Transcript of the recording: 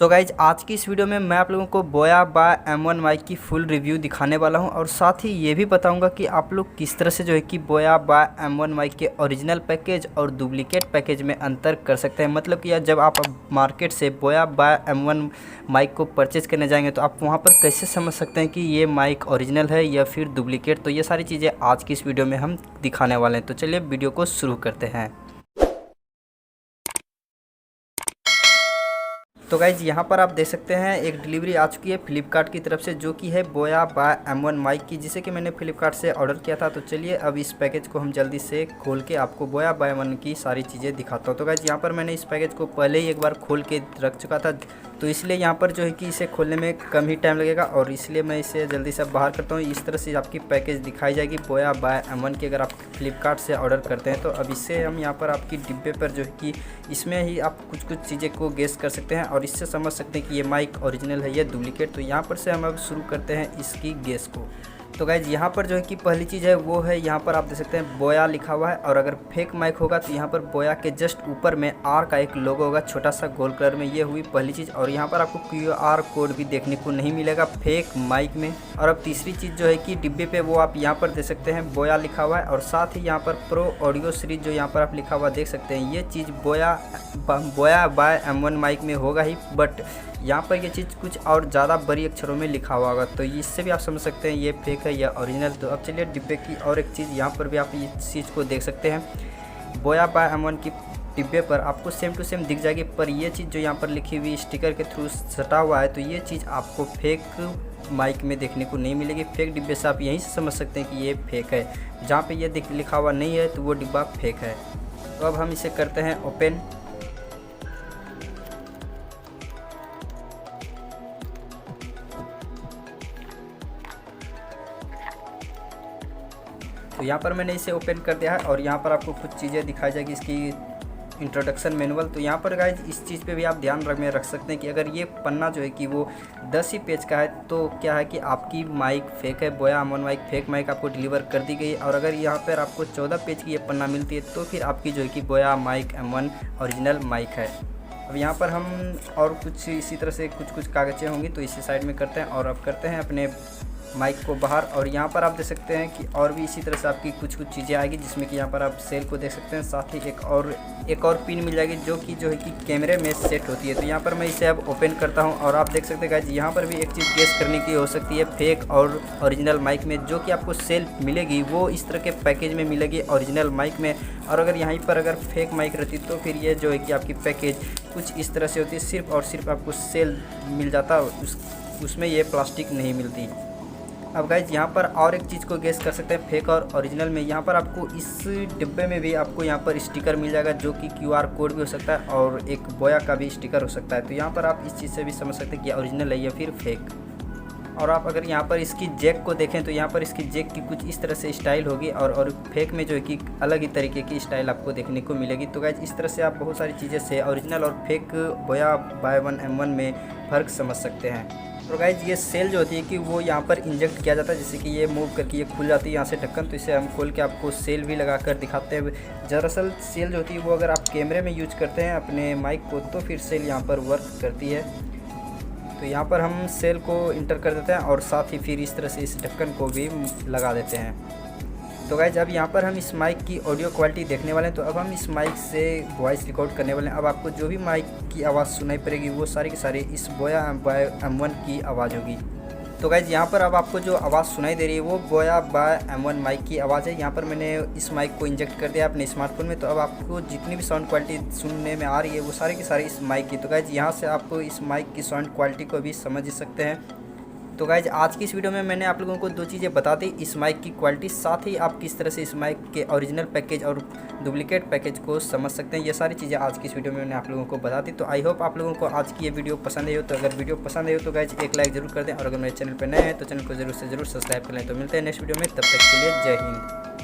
So guys आज की इस वीडियो में मैं आप लोगों को बोया बाय M1 माइक की फुल रिव्यू दिखाने वाला हूं और साथ ही ये भी बताऊंगा कि आप लोग किस तरह से जो है कि बोया बाय M1 माइक के ओरिजिनल पैकेज और डुप्लीकेट पैकेज में अंतर कर सकते हैं। मतलब कि जब आप मार्केट से बोया बाय M1 माइक को परचेज़ करने जाएंगे तो आप वहाँ पर कैसे समझ सकते हैं कि ये माइक ओरिजिनल है या फिर डुप्लीकेट। तो ये सारी चीज़ें आज की इस वीडियो में हम दिखाने वाले हैं। तो चलिए वीडियो को शुरू करते हैं। तो गाइज यहाँ पर आप देख सकते हैं एक डिलीवरी आ चुकी है फ्लिपकार्ट की तरफ से, जो कि है बोया बाय M1 माइक की, जिसे कि मैंने फ्लिपकार्ट से ऑर्डर किया था। तो चलिए अब इस पैकेज को हम जल्दी से खोल के आपको बोया बाय M1 की सारी चीज़ें दिखाता हूँ। तो गाइज यहाँ पर मैंने इस पैकेज को पहले ही एक बार खोल के रख चुका था, तो इसलिए यहाँ पर जो है कि इसे खोलने में कम ही टाइम लगेगा और इसलिए मैं इसे जल्दी से बाहर करता हूँ। इस तरह से आपकी पैकेज दिखाई जाएगी बोया बाय M1 की, अगर आप फ्लिपकार्ट से ऑर्डर करते हैं तो। अब इससे हम यहाँ पर आपकी डिब्बे पर जो है कि इसमें ही आप कुछ चीज़ें को गेस कर सकते हैं और इससे समझ सकते हैं कि ये माइक ओरिजिनल है या डुप्लीकेट। तो यहाँ पर से हम अब शुरू करते हैं इसकी गेस को। तो गाइज यहाँ पर जो है कि पहली चीज़ है वो है, यहाँ पर आप देख सकते हैं बोया लिखा हुआ है और अगर फेक माइक होगा तो यहाँ पर बोया के जस्ट ऊपर में आर का एक लोगो होगा छोटा सा गोल्ड कलर में। ये हुई पहली चीज़ और यहाँ पर आपको QR कोड भी देखने को नहीं मिलेगा फेक माइक में। और अब तीसरी चीज़ जो है कि डिब्बे पे वो आप यहाँ पर देख सकते हैं बोया लिखा हुआ है और साथ ही यहाँ पर प्रो ऑडियो सीरीज जो यहाँ पर आप लिखा हुआ देख सकते हैं। ये चीज़ बोया बाय M1 माइक में होगा ही, बट यहाँ पर ये चीज़ कुछ और ज़्यादा बड़ी अक्षरों में लिखा हुआ होगा, तो इससे भी आप समझ सकते हैं ये फेक है या ओरिजिनल। तो अब चलिए डिब्बे की और एक चीज़, यहाँ पर भी आप इस चीज़ को देख सकते हैं बोया बाय M1 की डिब्बे पर आपको सेम टू सेम दिख जाएगी, पर ये चीज़ जो यहाँ पर लिखी हुई स्टिकर के थ्रू सटा हुआ है तो ये चीज़ आपको फेक माइक में देखने को नहीं मिलेगी। फेक डिब्बे से आप यहीं से समझ सकते हैं कि ये फेक है। जहाँ पे ये लिखा हुआ नहीं है तो वो डिब्बा फेक है। तो अब हम इसे करते हैं ओपन। तो यहाँ पर मैंने इसे ओपन कर दिया है और यहाँ पर आपको कुछ चीज़ें दिखाई जाएगी इसकी इंट्रोडक्शन मैनुअल। तो यहाँ पर गाइज इस चीज़ पे भी आप ध्यान में रख सकते हैं कि अगर ये पन्ना जो है कि वो 10 ही पेज का है तो क्या है कि आपकी माइक फेक है, बोया M1 माइक फेक माइक आपको डिलीवर कर दी गई। और अगर यहाँ पर आपको 14 पेज की ये पन्ना मिलती है तो फिर आपकी जो है कि बोया माइक M1 ओरिजिनल माइक है। अब यहाँ पर हम और कुछ इसी तरह से कुछ कागज़ें होंगी तो इसी साइड में करते हैं और अब करते हैं अपने माइक को बाहर। और यहाँ पर आप देख सकते हैं कि और भी इसी तरह से आपकी कुछ चीज़ें आएगी, जिसमें कि यहाँ पर आप सेल को देख सकते हैं। साथ ही एक और पिन मिल जाएगी जो कि कैमरे में सेट होती है। तो यहाँ पर मैं इसे अब ओपन करता हूँ और आप देख सकते हैं गाइस यहाँ पर भी एक चीज़ गेस करने की हो सकती है फेक और ओरिजिनल माइक में। जो कि आपको सेल मिलेगी वो इस तरह के पैकेज में मिलेगी ओरिजिनल माइक में, और अगर यहाँ पर अगर फेक माइक रहती तो फिर ये जो है कि आपकी पैकेज कुछ इस तरह से होती है, सिर्फ और सिर्फ आपको सेल मिल जाता, उसमें ये प्लास्टिक नहीं मिलती। अब गाइज यहाँ पर और एक चीज़ को गेस कर सकते हैं फेक और ओरिजिनल में। यहाँ पर आपको इस डिब्बे में भी आपको यहाँ पर स्टिकर मिल जाएगा जो कि QR कोड भी हो सकता है और एक बोया का भी स्टिकर हो सकता है। तो यहाँ पर आप इस चीज़ से भी समझ सकते हैं कि ओरिजिनल है या फिर फेक। और आप अगर यहाँ पर इसकी जैक को देखें तो यहाँ पर इसकी जैक की कुछ इस तरह से स्टाइल होगी और फेक में जो है कि अलग ही तरीके की स्टाइल आपको देखने को मिलेगी। तो गाइज इस तरह से आप बहुत सारी चीज़ें से ओरिजिनल और फेक बोया बाय M1 में फ़र्क समझ सकते हैं। तो गाइज ये सेल जो होती है कि वो यहाँ पर इंजेक्ट किया जाता है, जैसे कि ये मूव करके ये खुल जाती है यहाँ से ढक्कन। तो इसे हम खोल के आपको सेल भी लगा कर दिखाते हैं। दरअसल सेल जो होती है वो अगर आप कैमरे में यूज करते हैं अपने माइक को तो फिर सेल यहाँ पर वर्क करती है। तो यहाँ पर हम सेल को इंटर कर देते हैं और साथ ही फिर इस तरह से इस ढक्कन को भी लगा देते हैं। तो गाइज अब यहाँ पर हम इस माइक की ऑडियो क्वालिटी देखने वाले हैं। तो अब हम इस माइक से वॉइस रिकॉर्ड करने वाले हैं। अब आपको जो भी माइक की आवाज़ सुनाई पड़ेगी वो सारी की सारी इस बोया बाय M1 की आवाज़ होगी। तो गाइज यहाँ पर अब आपको जो आवाज़ सुनाई दे रही है वो बोया बाय M1 माइक की आवाज़ है। यहाँ पर मैंने इस माइक को इंजेक्ट कर दिया अपने स्मार्टफोन में। तो अब आपको जितनी भी साउंड क्वालिटी सुनने में आ रही है वो सारी की सारी इस माइक की। तो गाइज यहाँ से आपको इस माइक की साउंड क्वालिटी को भी समझ सकते हैं। तो गाइज आज की इस वीडियो में मैंने आप लोगों को दो चीज़ें बता दी, इस माइक की क्वालिटी, साथ ही आप किस तरह से इस माइक के ओरिजिनल पैकेज और डुप्लीकेट पैकेज को समझ सकते हैं। ये सारी चीज़ें आज की इस वीडियो में मैंने आप लोगों को बता दी। तो आई होप आप लोगों को आज की ये वीडियो पसंद आई हो। तो अगर वीडियो पसंद आई हो तो गाइज एक लाइक जरूर कर दें और अगर मेरे चैनल पर नए हैं तो चैनल को जरूर से जरूर सब्सक्राइब कर लें। तो मिलते हैं नेक्स्ट वीडियो में, तब तक के लिए जय हिंद।